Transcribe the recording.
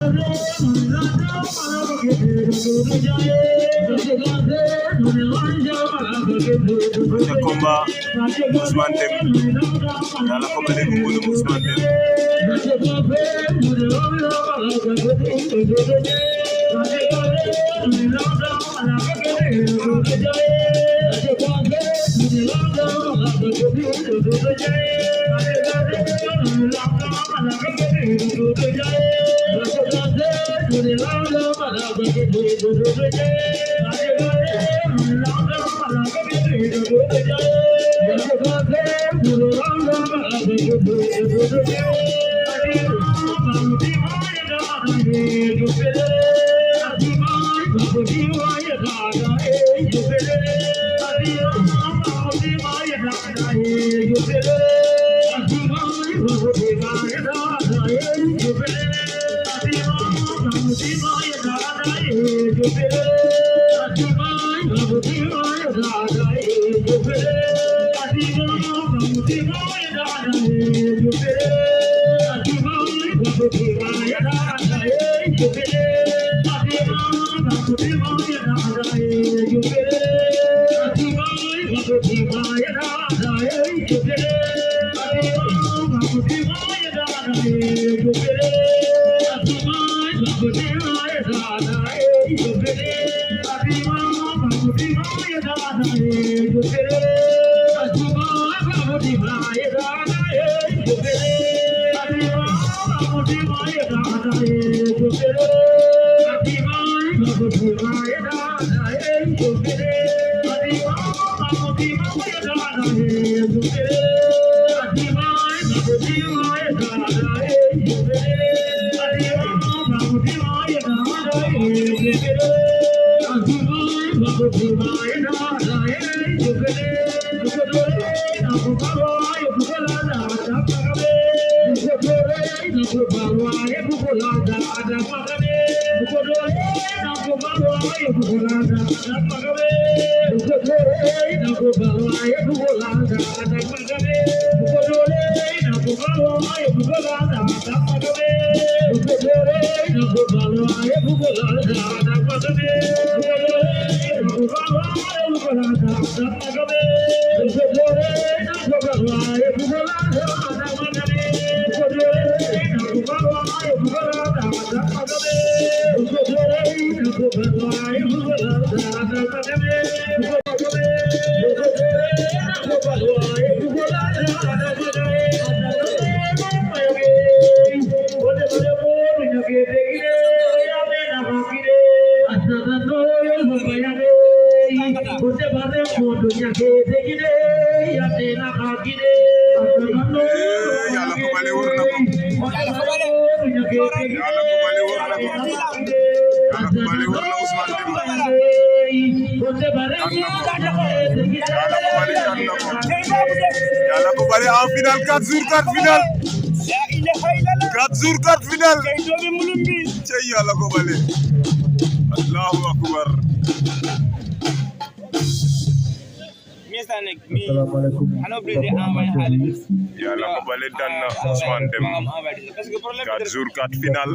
Le combat Ousmane Deme yàlla ko ba léegi mbuulum Ousmane Deme yàlla ko bari en final 4 jours 4 final 4 jours 4 final cey yàlla ko bari Allahu akbar yàlla ko bari dan na Ousmane Deme 4 jours 4 final